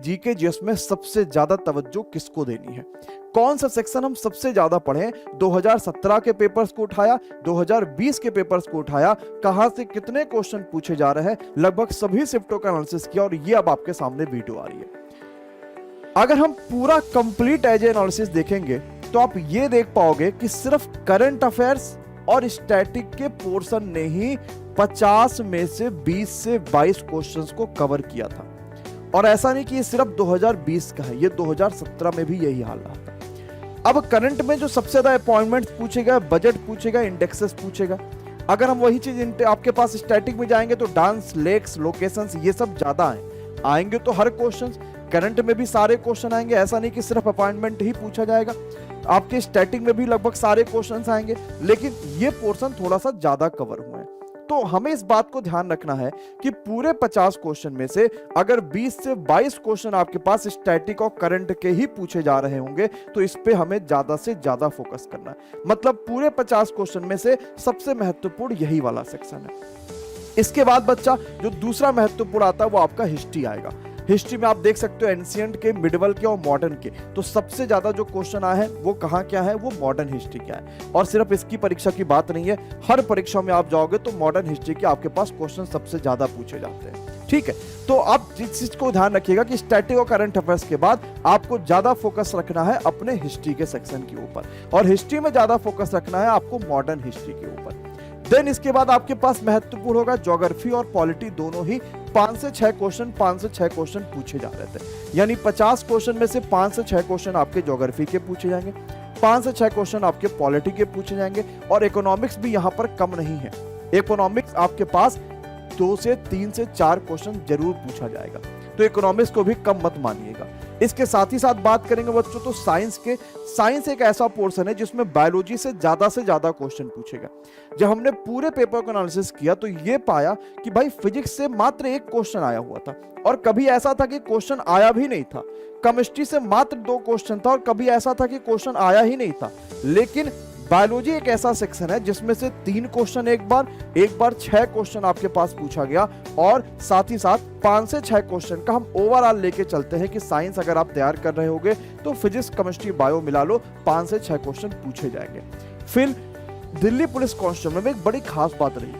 GK GS में सबसे ज्यादा तवज्जो किसको देनी है, कौन सा सेक्शन हम सबसे ज्यादा पढ़ें, 2017 के पेपर्स को उठाया, 2020 के पेपर्स को उठाया, कहां से कितने क्वेश्चन पूछे जा रहे हैं, लगभग सभी शिफ्टों का एनालिसिस किया और ये अब आपके सामने वीडियो आ रही है। अगर हम पूरा कंप्लीट एज एनालिसिस देखेंगे तो आप ये देख पाओगे कि सिर्फ करंट अफेयर्स और स्टैटिक के पोर्शन ने ही 50 में से 20 से 22 क्वेश्चंस को कवर किया था। और ऐसा नहीं कि ये सिर्फ 2020 का है, ये 2017 में भी यही हाल रहा था। अब करंट में जो सबसे ज्यादा अपॉइंटमेंट्स पूछेगा, बजट पूछेगा, इंडेक्सेस पूछेगा। अगर हम वही चीज आपके पास स्टैटिक में जाएंगे तो डांस, लेक्स, लोकेशंस ये सब ज्यादा आएंगे तो हर क्वेश्चन करंट में भी सारे क्वेश्चन आएंगे। ऐसा नहीं कि सिर्फ अपॉइंटमेंट ही पूछा जाएगा, आपके स्टैटिक में भी लगभग सारे क्वेश्चंस आएंगे, लेकिन ये पोर्शन थोड़ा सा ज्यादा कवर हुए हैं। तो हमें इस बात को ध्यान रखना है कि पूरे 50 क्वेश्चन में से अगर 20 से 22 क्वेश्चन आपके पास स्टैटिक और करंट के ही पूछे जा रहे होंगे तो इस पे हमें ज्यादा से ज्यादा फोकस करना है। मतलब पूरे 50 क्वेश्चन में से सबसे महत्वपूर्ण यही वाला सेक्शन है। इसके बाद बच्चा जो दूसरा महत्वपूर्ण आता है वो आपका हिस्ट्री आएगा। हिस्ट्री में आप देख सकते हो एंशिएंट के, मिडिवल के और मॉडर्न के, तो सबसे ज्यादा जो क्वेश्चन आए हैं वो कहाँ क्या है, वो मॉडर्न हिस्ट्री क्या है। और सिर्फ इसकी परीक्षा की बात नहीं है, हर परीक्षा में आप जाओगे तो मॉडर्न हिस्ट्री के आपके पास क्वेश्चन सबसे ज्यादा पूछे जाते हैं। ठीक है, तो आप जिस चीज को ध्यान रखिएगा कि स्टैटिक और करंट अफेयर्स के बाद आपको ज्यादा फोकस रखना है अपने हिस्ट्री के सेक्शन के ऊपर, और हिस्ट्री में ज्यादा फोकस रखना है आपको मॉडर्न हिस्ट्री के ऊपर। देन इसके बाद आपके पास महत्वपूर्ण होगा ज्योग्राफी और पॉलिटी, दोनों ही 5 से 6 क्वेश्चन पूछे जा रहे थे। यानी 50 क्वेश्चन में से 5 से 6 क्वेश्चन आपके ज्योग्राफी के पूछे जाएंगे, 5 से 6 क्वेश्चन आपके पॉलिटी के पूछे जाएंगे। और इकोनॉमिक्स भी यहां पर कम नहीं है, इकोनॉमिक्स आपके पास 2 से 3 से 4 क्वेश्चन जरूर पूछा जाएगा, तो इकोनॉमिक्स को भी कम मत मानिएगा। इसके साथ ही साथ बात करेंगे बच्चों तो साइंस के। साइंस एक ऐसा पोर्शन है जिसमें बायोलॉजी से ज्यादा क्वेश्चन पूछेगा। जब हमने पूरे पेपर का एनालिसिस किया तो ये पाया कि भाई फिजिक्स से मात्र 1 क्वेश्चन आया हुआ था, और कभी ऐसा था कि क्वेश्चन आया भी नहीं था। केमिस्ट्री से मात्र 2 क्वेश्चन था, और कभी ऐसा था कि क्वेश्चन आया ही नहीं था। लेकिन बायोलॉजी एक ऐसा सेक्शन है जिसमें से 3 क्वेश्चन एक बार 6 क्वेश्चन आपके पास पूछा गया, और साथ ही साथ 5 से 6 क्वेश्चन का हम ओवरऑल लेके चलते हैं कि साइंस अगर आप तैयार कर रहे होगे तो फिजिक्स, केमिस्ट्री, बायो मिला लो, 5 से 6 क्वेश्चन पूछे जाएंगे। फिर दिल्ली पुलिस कांस्टेबल में एक बड़ी खास बात रही,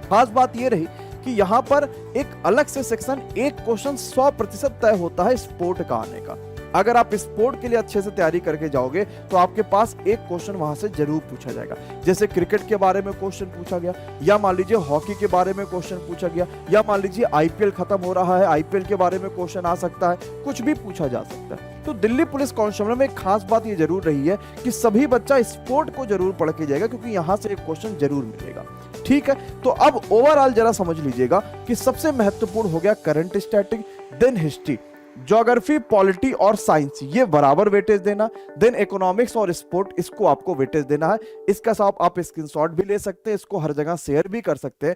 खास बात यह रही कि यहां पर एक अलग से सेक्शन, एक क्वेश्चन 100% तय होता है स्पोर्ट का आने का। अगर आप स्पोर्ट के लिए अच्छे से तैयारी करके जाओगे तो आपके पास एक क्वेश्चन वहां से जरूर पूछा जाएगा। जैसे क्रिकेट के बारे में क्वेश्चन पूछा गया, या मान लीजिए हॉकी के बारे में क्वेश्चन पूछा गया, या मान लीजिए आईपीएल खत्म हो रहा है, आईपीएल के बारे में क्वेश्चन आ सकता है, कुछ भी पूछा जा सकता है। तो दिल्ली पुलिस कांस्टेबल में एक खास बात ये जरूर रही है कि सभी बच्चा स्पोर्ट को जरूर पढ़ के जाएगा, क्योंकि यहां से एक क्वेश्चन जरूर मिलेगा। ठीक है, तो अब ओवरऑल जरा समझ लीजिएगा कि सबसे महत्वपूर्ण हो गया current, static, then history, geography, polity और साइंस, ये बराबर वेटेज देना। देन इकोनॉमिक्स और स्पोर्ट, इसको आपको वेटेज देना है। इसका साथ आप स्क्रीनशॉट भी ले सकते हैं, इसको हर जगह शेयर भी कर सकते हैं,